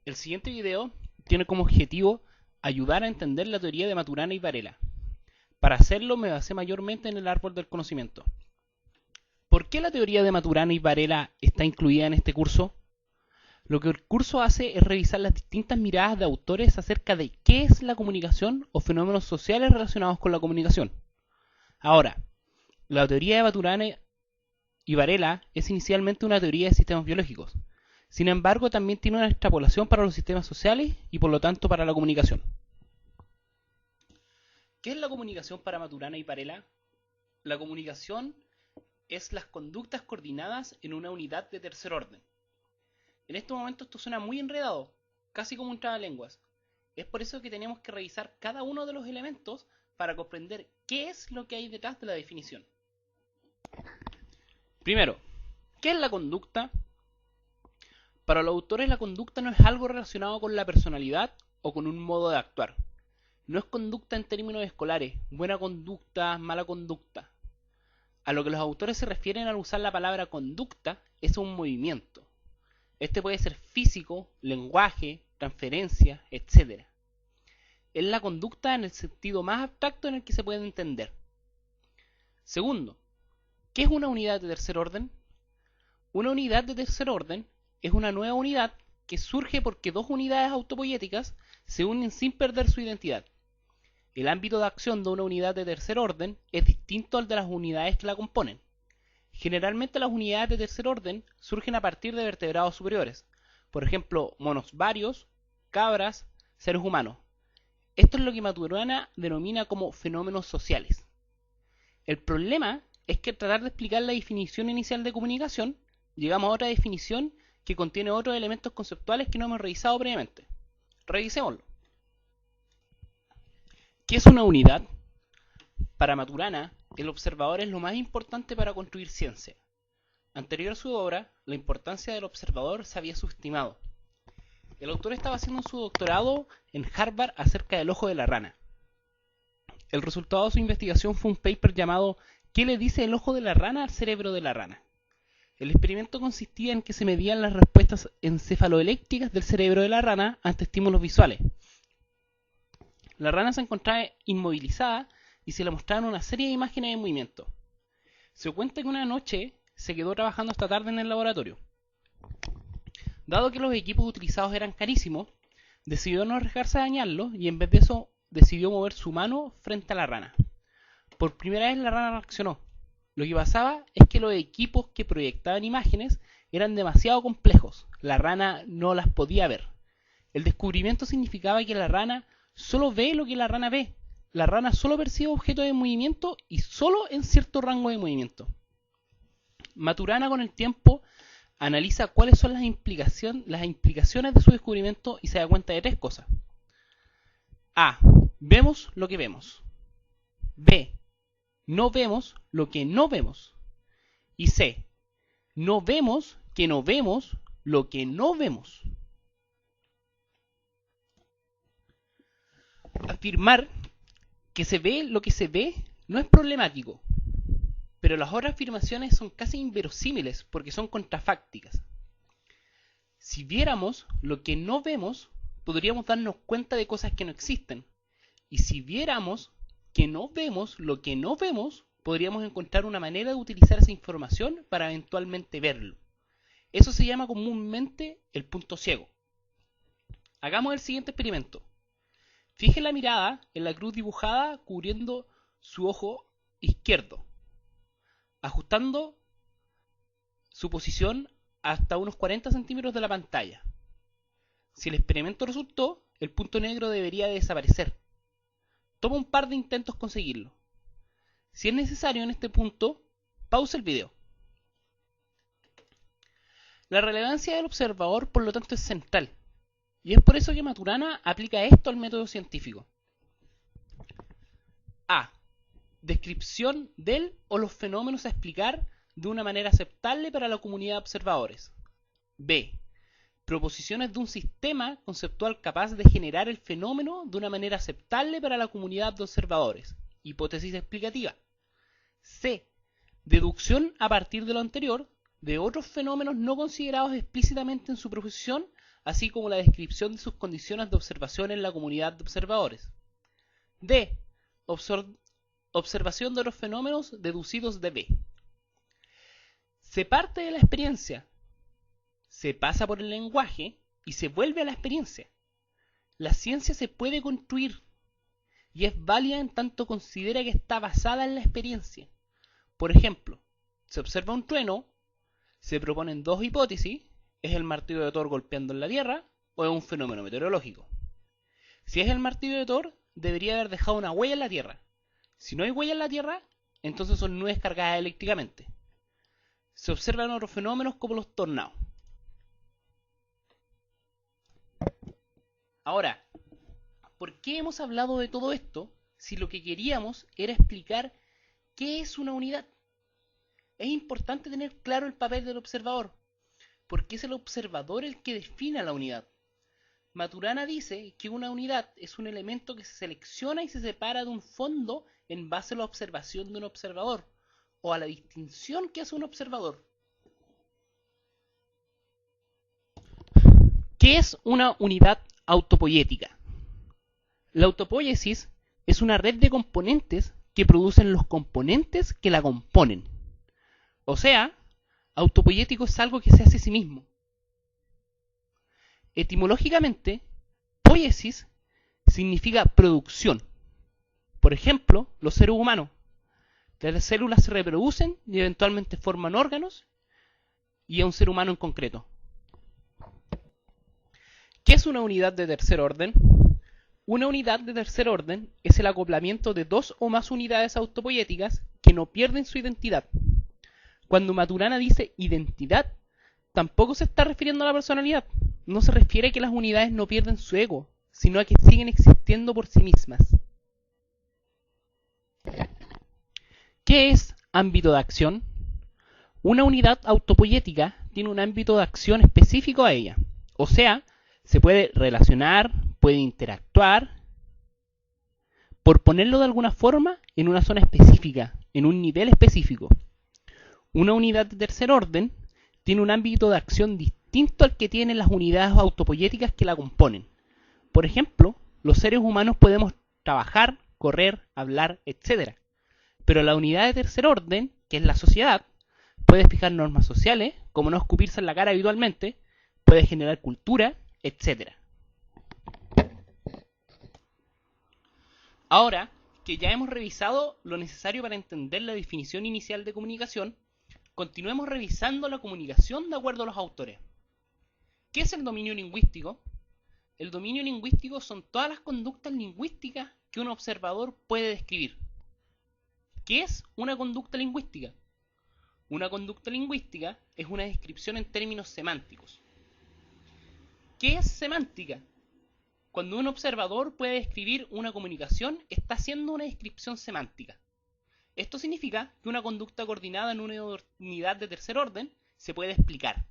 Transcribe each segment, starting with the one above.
El siguiente video tiene como objetivo ayudar a entender la teoría de Maturana y Varela. Para hacerlo me basé mayormente en el árbol del conocimiento. ¿Por qué la teoría de Maturana y Varela está incluida en este curso? Lo que el curso hace es revisar las distintas miradas de autores acerca de qué es la comunicación o fenómenos sociales relacionados con la comunicación. Ahora, la teoría de Maturana y Varela es inicialmente una teoría de sistemas biológicos. Sin embargo, también tiene una extrapolación para los sistemas sociales y por lo tanto para la comunicación. ¿Qué es la comunicación para Maturana y Varela? La comunicación es las conductas coordinadas en una unidad de tercer orden. En este momento esto suena muy enredado, casi como un trabalenguas. Es por eso que tenemos que revisar cada uno de los elementos para comprender qué es lo que hay detrás de la definición. Primero, ¿qué es la conducta? Para los autores la conducta no es algo relacionado con la personalidad o con un modo de actuar. No es conducta en términos escolares, buena conducta, mala conducta. A lo que los autores se refieren al usar la palabra conducta es un movimiento. Este puede ser físico, lenguaje, transferencia, etc. Es la conducta en el sentido más abstracto en el que se puede entender. Segundo, ¿qué es una unidad de tercer orden? Una unidad de tercer orden es una nueva unidad que surge porque dos unidades autopoiéticas se unen sin perder su identidad. El ámbito de acción de una unidad de tercer orden es distinto al de las unidades que la componen. Generalmente las unidades de tercer orden surgen a partir de vertebrados superiores, por ejemplo, monos varios, cabras, seres humanos. Esto es lo que Maturana denomina como fenómenos sociales. El problema es que al tratar de explicar la definición inicial de comunicación, llegamos a otra definición que contiene otros elementos conceptuales que no hemos revisado previamente. Revisémoslo. ¿Qué es una unidad? Para Maturana, el observador es lo más importante para construir ciencia. Anterior a su obra, la importancia del observador se había subestimado. El autor estaba haciendo su doctorado en Harvard acerca del ojo de la rana. El resultado de su investigación fue un paper llamado ¿Qué le dice el ojo de la rana al cerebro de la rana? El experimento consistía en que se medían las respuestas encefaloeléctricas del cerebro de la rana ante estímulos visuales. La rana se encontraba inmovilizada y se le mostraban una serie de imágenes en movimiento. Se cuenta que una noche se quedó trabajando hasta tarde en el laboratorio. Dado que los equipos utilizados eran carísimos, decidió no arriesgarse a dañarlos y en vez de eso decidió mover su mano frente a la rana. Por primera vez la rana reaccionó. Lo que pasaba es que los equipos que proyectaban imágenes eran demasiado complejos. La rana no las podía ver. El descubrimiento significaba que la rana solo ve lo que la rana ve. La rana solo percibe objetos en movimiento y solo en cierto rango de movimiento. Maturana con el tiempo analiza cuáles son las implicaciones de su descubrimiento y se da cuenta de tres cosas. A. Vemos lo que vemos. B. No vemos lo que no vemos. Y C. No vemos que no vemos lo que no vemos. Afirmar que se ve lo que se ve no es problemático, pero las otras afirmaciones son casi inverosímiles porque son contrafácticas. Si viéramos lo que no vemos, podríamos darnos cuenta de cosas que no existen. Y si viéramos que no vemos lo que no vemos, podríamos encontrar una manera de utilizar esa información para eventualmente verlo. Eso se llama comúnmente el punto ciego. Hagamos el siguiente experimento. Fije la mirada en la cruz dibujada cubriendo su ojo izquierdo, ajustando su posición hasta unos 40 centímetros de la pantalla. Si el experimento resultó, el punto negro debería desaparecer. Toma un par de intentos conseguirlo. Si es necesario en este punto, pausa el video. La relevancia del observador, por lo tanto, es central. Y es por eso que Maturana aplica esto al método científico. A. Descripción del o los fenómenos a explicar de una manera aceptable para la comunidad de observadores. B. Proposiciones de un sistema conceptual capaz de generar el fenómeno de una manera aceptable para la comunidad de observadores. Hipótesis explicativa. C. Deducción a partir de lo anterior de otros fenómenos no considerados explícitamente en su proposición así como la descripción de sus condiciones de observación en la comunidad de observadores. D. Observación de los fenómenos deducidos de B. Se parte de la experiencia, se pasa por el lenguaje y se vuelve a la experiencia. La ciencia se puede construir y es válida en tanto considera que está basada en la experiencia. Por ejemplo, se observa un trueno, se proponen dos hipótesis: ¿es el martillo de Thor golpeando en la Tierra o es un fenómeno meteorológico? Si es el martillo de Thor, debería haber dejado una huella en la Tierra. Si no hay huella en la Tierra, entonces son nubes cargadas eléctricamente. Se observan otros fenómenos como los tornados. Ahora, ¿por qué hemos hablado de todo esto si lo que queríamos era explicar qué es una unidad? Es importante tener claro el papel del observador, porque es el observador el que define la unidad. Maturana dice que una unidad es un elemento que se selecciona y se separa de un fondo en base a la observación de un observador, o a la distinción que hace un observador. ¿Qué es una unidad autopoiética? La autopoiesis es una red de componentes que producen los componentes que la componen. O sea, autopoiético es algo que se hace a sí mismo. Etimológicamente, poiesis significa producción. Por ejemplo, los seres humanos. Las células se reproducen y eventualmente forman órganos y a un ser humano en concreto. ¿Qué es una unidad de tercer orden? Una unidad de tercer orden es el acoplamiento de dos o más unidades autopoiéticas que no pierden su identidad. Cuando Maturana dice identidad, tampoco se está refiriendo a la personalidad. No se refiere a que las unidades no pierden su ego, sino a que siguen existiendo por sí mismas. ¿Qué es ámbito de acción? Una unidad autopoiética tiene un ámbito de acción específico a ella. O sea, se puede relacionar, puede interactuar, por ponerlo de alguna forma, en una zona específica, en un nivel específico. Una unidad de tercer orden tiene un ámbito de acción distinto al que tienen las unidades autopoiéticas que la componen. Por ejemplo, los seres humanos podemos trabajar, correr, hablar, etc. Pero la unidad de tercer orden, que es la sociedad, puede fijar normas sociales, como no escupirse en la cara habitualmente, puede generar cultura, etc. Ahora que ya hemos revisado lo necesario para entender la definición inicial de comunicación, continuemos revisando la comunicación de acuerdo a los autores. ¿Qué es el dominio lingüístico? El dominio lingüístico son todas las conductas lingüísticas que un observador puede describir. ¿Qué es una conducta lingüística? Una conducta lingüística es una descripción en términos semánticos. ¿Qué es semántica? Cuando un observador puede describir una comunicación, está haciendo una descripción semántica. Esto significa que una conducta coordinada en una unidad de tercer orden se puede explicar.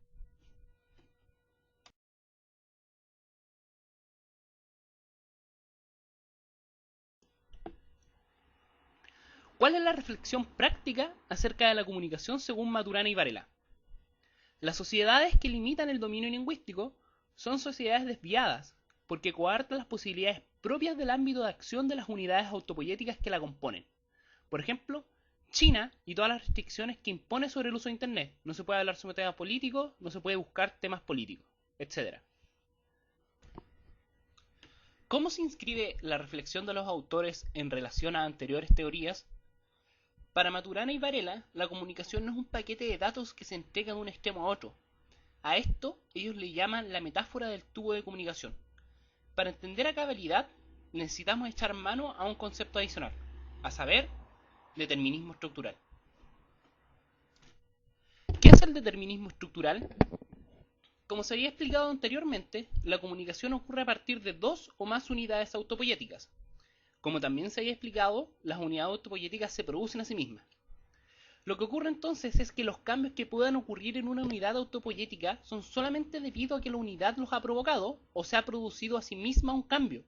¿Cuál es la reflexión práctica acerca de la comunicación según Maturana y Varela? Las sociedades que limitan el dominio lingüístico son sociedades desviadas, porque coartan las posibilidades propias del ámbito de acción de las unidades autopoiéticas que la componen. Por ejemplo, China y todas las restricciones que impone sobre el uso de Internet. No se puede hablar sobre temas políticos, no se puede buscar temas políticos, etc. ¿Cómo se inscribe la reflexión de los autores en relación a anteriores teorías? Para Maturana y Varela, la comunicación no es un paquete de datos que se entrega de un extremo a otro. A esto ellos le llaman la metáfora del tubo de comunicación. Para entender a cabalidad, necesitamos echar mano a un concepto adicional, a saber, determinismo estructural. ¿Qué es el determinismo estructural? Como se había explicado anteriormente, la comunicación ocurre a partir de dos o más unidades autopoiéticas. Como también se había explicado, las unidades autopoiéticas se producen a sí mismas. Lo que ocurre entonces es que los cambios que puedan ocurrir en una unidad autopoiética son solamente debido a que la unidad los ha provocado o se ha producido a sí misma un cambio.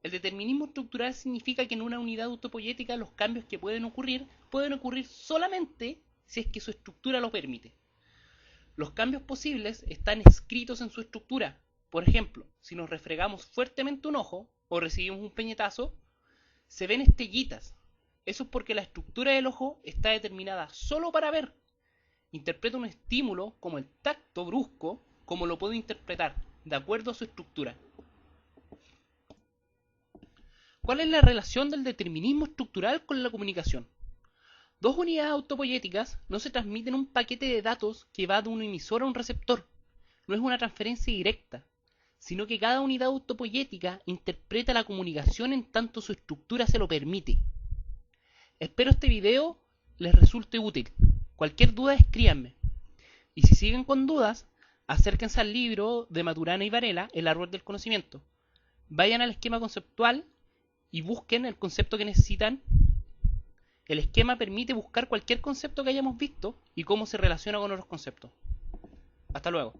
El determinismo estructural significa que en una unidad autopoiética los cambios que pueden ocurrir solamente si es que su estructura lo permite. Los cambios posibles están escritos en su estructura, Por ejemplo, si nos refregamos fuertemente un ojo o recibimos un puñetazo, se ven estrellitas. Eso es porque la estructura del ojo está determinada solo para ver. Interpreta un estímulo como el tacto brusco, como lo puedo interpretar, de acuerdo a su estructura. ¿Cuál es la relación del determinismo estructural con la comunicación? Dos unidades autopoyéticas no se transmiten un paquete de datos que va de un emisor a un receptor. No es una transferencia directa, sino que cada unidad autopoyética interpreta la comunicación en tanto su estructura se lo permite. Espero este video les resulte útil. Cualquier duda escríbanme. Y si siguen con dudas, acérquense al libro de Maturana y Varela, El árbol del conocimiento. Vayan al esquema conceptual y busquen el concepto que necesitan. El esquema permite buscar cualquier concepto que hayamos visto y cómo se relaciona con otros conceptos. Hasta luego.